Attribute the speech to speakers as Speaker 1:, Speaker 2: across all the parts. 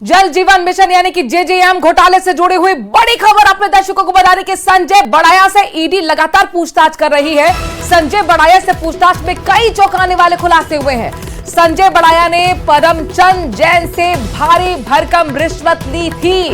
Speaker 1: जल जीवन मिशन यानी कि जेजेएम घोटाले से जुड़ी हुई बड़ी खबर अपने दर्शकों को बता दें कि संजय बड़ाया से ईडी लगातार पूछताछ कर रही है। संजय बड़ाया से पूछताछ में कई चौंकाने वाले खुलासे हुए हैं। संजय बड़ाया ने पदमचंद जैन से भारी भरकम रिश्वत ली थी।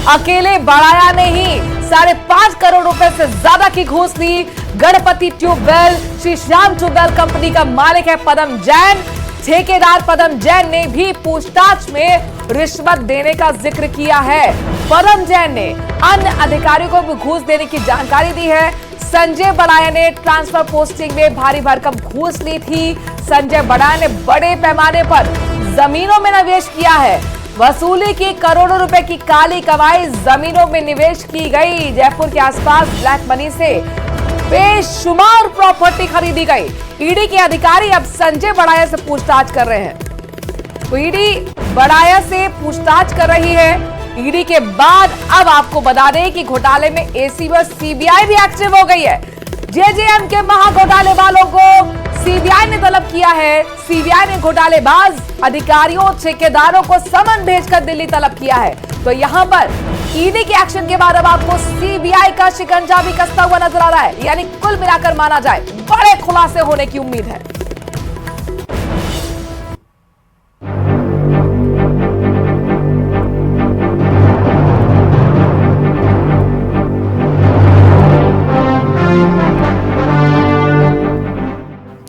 Speaker 1: अकेले बड़ाया ने ही 5.5 करोड़ रुपए से ज्यादा की घूस ली। Ganpati tubewell Shri Shyam tubewell company का मालिक है पदम जैन। ठेकेदार पदम जैन ने भी पूछताछ में रिश्वत देने का जिक्र किया है। पदम जैन ने अन्य अधिकारियों को भी घूस देने की जानकारी दी है। संजय बड़ाया ने ट्रांसफर पोस्टिंग में भारी भरकम घूस ली थी। संजय बड़ाया ने बड़े पैमाने पर जमीनों में निवेश किया है। वसूली की करोड़ों रुपए की काली कमाई जमीनों में निवेश की गई। जयपुर के आसपास ब्लैक मनी से बेशुमार प्रॉपर्टी खरीदी गई। ईडी के अधिकारी अब संजय बड़ाया से पूछताछ कर रहे हैं। तो ईडी बड़ाया से पूछताछ कर रही है। ईडी के बाद अब आपको बता दें कि घोटाले में एसीबी और सीबीआई भी एक्टिव हो गई है। जेजेएम के महाघोटाले वालों को सीबीआई ने तलब किया है। सीबीआई ने घोटालेबाज अधिकारियों ठेकेदारों को समन भेजकर दिल्ली तलब किया है। तो यहां पर ईडी के एक्शन के बाद अब आपको सीबीआई का शिकंजा भी कसता हुआ नजर आ रहा है। यानी कुल मिलाकर माना जाए बड़े खुलासे होने की उम्मीद है।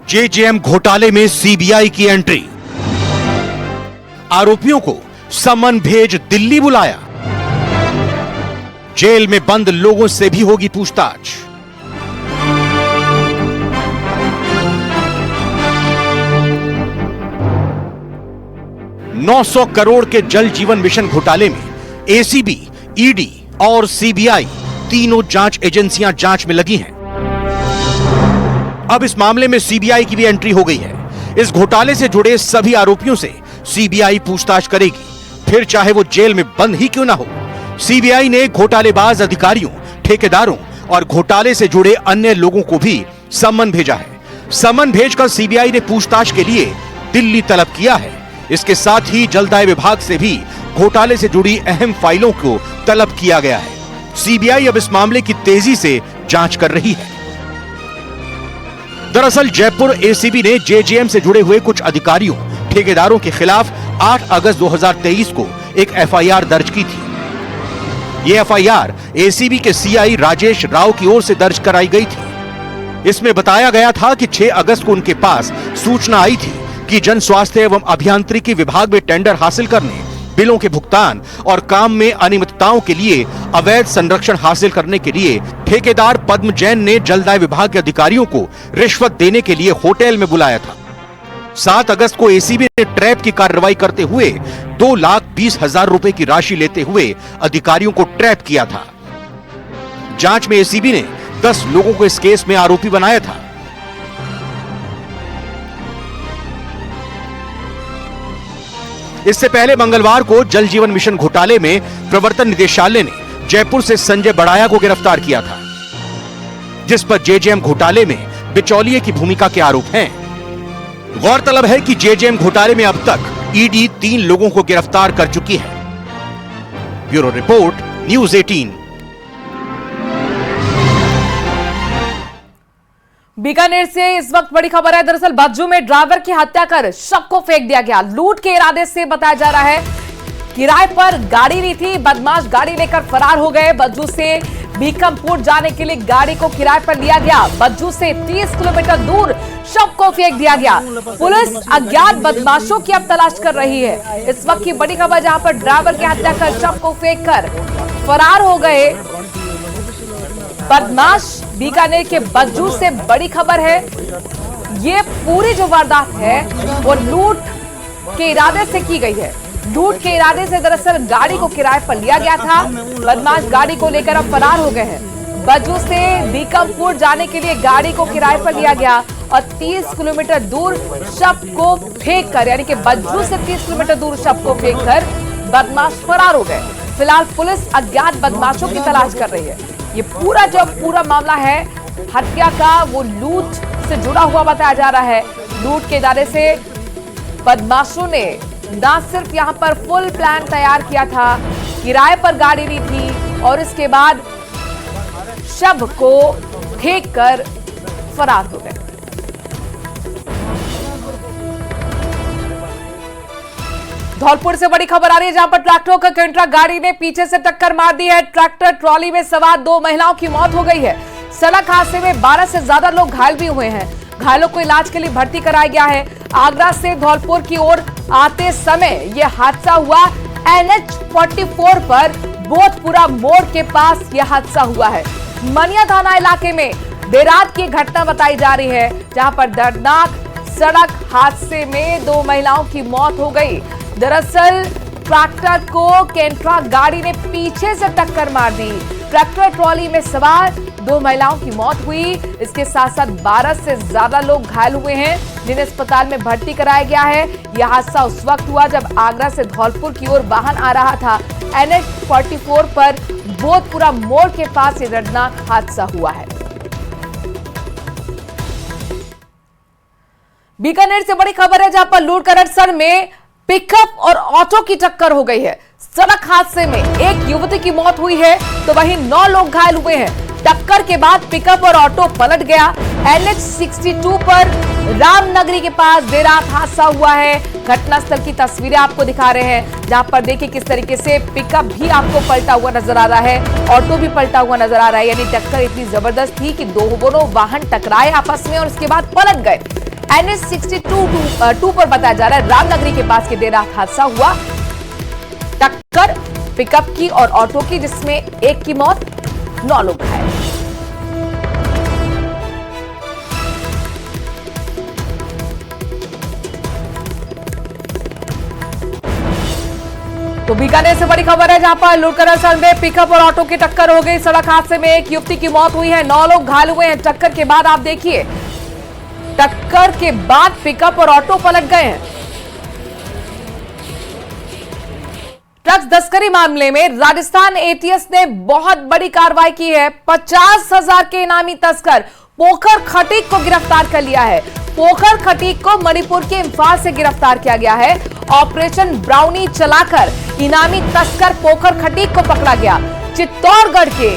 Speaker 2: जेजेएम घोटाले में सीबीआई की एंट्री। आरोपियों को समन भेज दिल्ली बुलाया। जेल में बंद लोगों से भी होगी पूछताछ। $900 करोड़ के जल जीवन मिशन घोटाले में एसीबी, ईडी और सीबीआई तीनों जांच एजेंसियां जांच में लगी हैं। अब इस मामले में सीबीआई की भी एंट्री हो गई है। इस घोटाले से जुड़े सभी आरोपियों से सीबीआई पूछताछ करेगी, फिर चाहे वो जेल में बंद ही क्यों ना हो। सीबीआई ने घोटालेबाज अधिकारियों, ठेकेदारों और घोटाले से जुड़े अन्य लोगों को भी समन भेजा है। समन भेजकर सीबीआई ने पूछताछ के लिए दिल्ली तलब किया है। इसके साथ ही जलदाय विभाग से भी घोटाले से जुड़ी अहम फाइलों को तलब किया गया है। सीबीआई अब इस मामले की तेजी से जांच कर रही है। दरअसल जयपुर एसीबी ने जेजेएम से जुड़े हुए कुछ अधिकारियों, ठेकेदारों के खिलाफ 8 अगस्त 2023 को एक एफआईआर दर्ज की थी। यह एफआईआर एसीबी के सीआई राजेश राव की ओर से दर्ज कराई गई थी। इसमें बताया गया था कि 6 अगस्त को उनके पास सूचना आई थी कि जन स्वास्थ्य एवं अभियांत्रिकी विभाग में टेंडर हासिल करने, बिलों के भुगतान और काम में अनियमितताओं के लिए अवैध संरक्षण हासिल करने के लिए ठेकेदार पद्म जैन ने जलदाय विभाग के अधिकारियों को रिश्वत देने के लिए होटल में बुलाया था। 7 अगस्त को एसीबी ने ट्रैप की कार्रवाई करते हुए 2,20,000 रुपए की राशि लेते हुए अधिकारियों को ट्रैप किया था। जांच में एसीबी ने 10 लोगों को इस केस में आरोपी बनाया था। इससे पहले मंगलवार को जल जीवन मिशन घोटाले में प्रवर्तन निदेशालय ने जयपुर से संजय बड़ाया को गिरफ्तार किया था, जिस पर जेजेएम घोटाले में बिचौलिए की भूमिका के आरोप हैं। गौरतलब है कि जेजेएम घोटाले में अब तक ईडी 3 लोगों को गिरफ्तार कर चुकी है। Bureau report, news 18।
Speaker 1: बीकानेर से इस वक्त बड़ी खबर है। दरअसल बज्जू में ड्राइवर की हत्या कर शव को फेंक दिया गया। लूट के इरादे से बताया जा रहा है। किराए पर गाड़ी ली थी, बदमाश गाड़ी लेकर फरार हो गए। बज्जू से बीकमपुर जाने के लिए गाड़ी को किराए पर लिया गया। बज्जू से 30 किलोमीटर दूर शव को फेंक दिया गया। पुलिस अज्ञात बदमाशों की अब तलाश कर रही है। इस वक्त की बड़ी खबर, जहां पर ड्राइवर की हत्या कर शव को फेंक कर फरार हो गए बदमाश। बीकानेर के बज्जू से बड़ी खबर है। ये पूरी जो वारदात है वो लूट के इरादे से की गई है। लूट के इरादे से दरअसल गाड़ी को किराए पर लिया गया था। बदमाश गाड़ी को लेकर अब फरार हो गए हैं। बज्जू से बीकमपुर जाने के लिए गाड़ी को किराए पर लिया गया और 30 किलोमीटर दूर शव को फेंक कर, यानी कि बज्जू से 30 किलोमीटर दूर शव को फेंक कर बदमाश फरार हो गए। फिलहाल पुलिस अज्ञात बदमाशों की तलाश कर रही है। ये पूरा मामला है हत्या का, वो लूट से जुड़ा हुआ बताया जा रहा है। लूट के इरादे से बदमाशों ने ना सिर्फ यहां पर फुल प्लान तैयार किया था, किराए पर गाड़ी ली थी और इसके बाद शव को फेंक कर फरार हो गए। धौलपुर से बड़ी खबर आ रही है, जहां पर ट्रैक्टर का कंट्रा गाड़ी ने पीछे से टक्कर मार दी है। ट्रैक्टर ट्रॉली में सवार 2 महिलाओं की मौत हो गई है। सड़क हादसे में 12 से ज्यादा लोग घायल भी हुए हैं। घायलों को इलाज के लिए भर्ती कराया गया है। आगरा से धौलपुर की ओर आते समय यह हादसा हुआ। NH-44 पर बोधपुरा मोड़ के पास यह हादसा हुआ है। मनिया थाना इलाके में देर रात की घटना बताई जा रही है, जहां पर दर्दनाक सड़क हादसे में 2 महिलाओं की मौत हो गई। दरअसल ट्रैक्टर को केंट्रा गाड़ी ने पीछे से टक्कर मार दी। ट्रैक्टर ट्रॉली में सवार 2 महिलाओं की मौत हुई। इसके साथ साथ 12 से ज्यादा लोग घायल हुए हैं, जिन्हें अस्पताल में भर्ती कराया गया है। यह हादसा उस वक्त हुआ जब आगरा से धौलपुर की ओर वाहन आ रहा था। NH-44 पर बोधपुरा मोड़ के पास यह दर्दनाक हादसा हुआ है। बीकानेर से बड़ी खबर है, जहां पर लूटकरसर में पिकअप और ऑटो की टक्कर हो गई है। सड़क हादसे में एक युवती की मौत हुई है, तो वहीं 9 लोग घायल हुए हैं। टक्कर के बाद पिकअप और ऑटो पलट गया। NH-62 पर रामनगरी के पास देर रात हादसा हुआ है। घटनास्थल की तस्वीरें आपको दिखा रहे हैं, जहां पर देखिए किस तरीके से पिकअप भी आपको पलटा हुआ नजर आ रहा है, ऑटो भी पलटा हुआ नजर आ रहा है। यानी टक्कर इतनी जबरदस्त थी कि दोनों वाहन टकराए आपस में और उसके बाद पलट गए। NH-62 पर बताया जा रहा है रामनगरी के पास के देर रात हादसा हुआ। टक्कर पिकअप की और ऑटो की, जिसमें एक की मौत, 9 लोग घायल। तो बीकानेर से बड़ी खबर है, जहां पर लूटकरसर में पिकअप और ऑटो की टक्कर हो गई। सड़क हादसे में एक युवती की मौत हुई है, 9 लोग घायल हुए हैं। टक्कर के बाद आप देखिए, टक्कर के बाद पिकअप और ऑटो पलट गए हैं। ड्रग्स तस्करी मामले में राजस्थान ATS ने बहुत बड़ी कार्रवाई की है। 50,000 के इनामी तस्कर पोखर खटीक को गिरफ्तार कर लिया है। पोखर खटीक को मणिपुर के इम्फाल से गिरफ्तार किया गया है। ऑपरेशन ब्राउनी चलाकर इनामी तस्कर पोखर खटीक को पकड़ा गया। चित्तौड़गढ़ के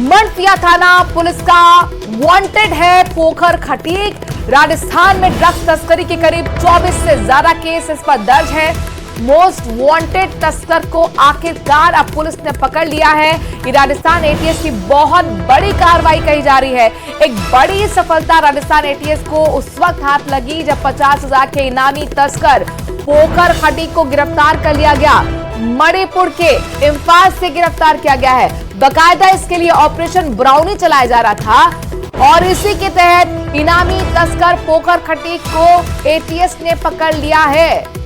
Speaker 1: मनफिया थाना पुलिस का वांटेड है पोखर खटीक। राजस्थान में ड्रग्स तस्करी के करीब 24 से ज्यादा केस इस पर दर्ज है। मोस्ट वांटेड तस्कर को आखिरकार अब पुलिस ने पकड़ लिया है। ये राजस्थान ATS की बहुत बड़ी कार्रवाई कही जा रही है। एक बड़ी सफलता राजस्थान ATS को उस वक्त हाथ लगी जब 50,000 के इनामी तस्कर पोखर खटीक को गिरफ्तार कर लिया गया। मणिपुर के इम्फाल से गिरफ्तार किया गया है। बाकायदा इसके लिए ऑपरेशन ब्राउनी चलाया जा रहा था और इसी के तहत इनामी तस्कर पोखर खटीक को ATS ने पकड़ लिया है।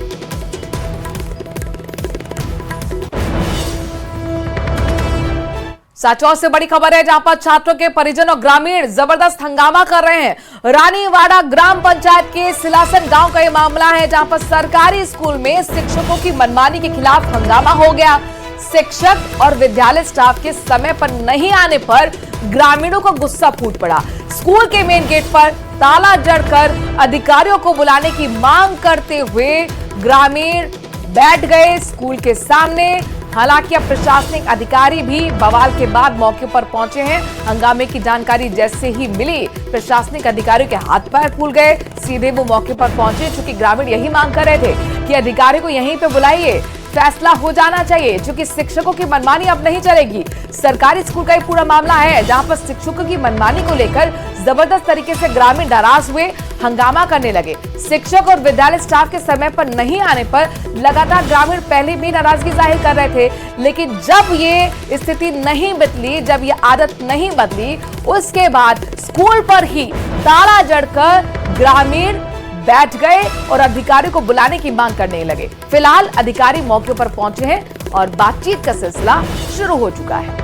Speaker 1: साचौर से बड़ी खबर है, जहां पर छात्रों के परिजन और ग्रामीण जबरदस्त हंगामा कर रहे हैं। रानीवाड़ा ग्राम पंचायत के सिलासन गांव का यह मामला है, जहां पर सरकारी स्कूल में शिक्षकों की मनमानी के खिलाफ हंगामा हो गया। शिक्षक और विद्यालय स्टाफ के समय पर नहीं आने पर ग्रामीणों को गुस्सा फूट पड़ा। स्कूल के मेन गेट पर ताला जड़कर अधिकारियों को बुलाने की मांग करते हुए ग्रामीण बैठ गए स्कूल के सामने। हालांकि अब प्रशासनिक अधिकारी भी बवाल के बाद मौके पर पहुंचे हैं। हंगामे की जानकारी जैसे ही मिली, प्रशासनिक अधिकारियों के हाथ पैर फूल गए। सीधे वो मौके पर पहुंचे, चूंकि ग्रामीण यही मांग कर रहे थे कि अधिकारी को यहीं पे बुलाइए, फैसला हो जाना चाहिए, क्योंकि शिक्षकों की मनमानी अब नहीं चलेगी। सरकारी स्कूल का ये पूरा मामला है, जहां पर शिक्षकों की मनमानी को लेकर जबरदस्त तरीके से ग्रामीण नाराज हुए, हंगामा करने लगे। शिक्षक और विद्यालय स्टाफ के समय पर नहीं आने पर लगातार ग्रामीण पहले भी नाराजगी जाहिर कर रहे थे, लेकिन जब ये स्थिति नहीं बदली, जब ये आदत नहीं बदली, उसके बाद स्कूल पर ही ताला जड़कर ग्रामीण बैठ गए और अधिकारी को बुलाने की मांग करने लगे। फिलहाल अधिकारी मौके पर पहुंचे हैं और बातचीत का सिलसिला शुरू हो चुका है।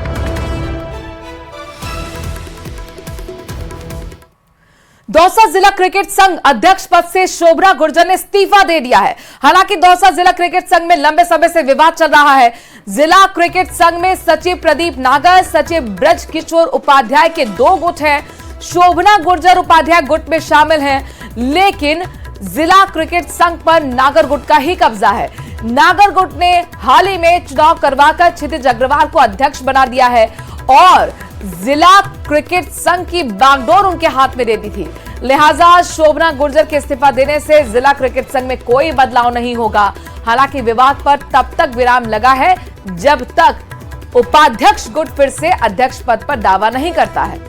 Speaker 1: दौसा जिला क्रिकेट संघ अध्यक्ष पद से शोभना गुर्जर ने इस्तीफा दे दिया है। हालांकि दौसा जिला क्रिकेट संघ में लंबे समय से विवाद चल रहा है। जिला क्रिकेट संघ में सचिव प्रदीप नागर, सचिव ब्रज किशोर उपाध्याय के 2 गुट हैं। शोभना गुर्जर उपाध्याय गुट में शामिल हैं, लेकिन जिला क्रिकेट संघ पर नागर गुट का ही कब्जा है। नागर गुट ने हाल ही में चुनाव करवाकर क्षितिज अग्रवाल को अध्यक्ष बना दिया है और जिला क्रिकेट संघ की बागडोर उनके हाथ में दे दी थी। लिहाजा शोभना गुर्जर के इस्तीफा देने से जिला क्रिकेट संघ में कोई बदलाव नहीं होगा। हालांकि विवाद पर तब तक विराम लगा है जब तक उपाध्यक्ष गुट फिर से अध्यक्ष पद पर दावा नहीं करता है।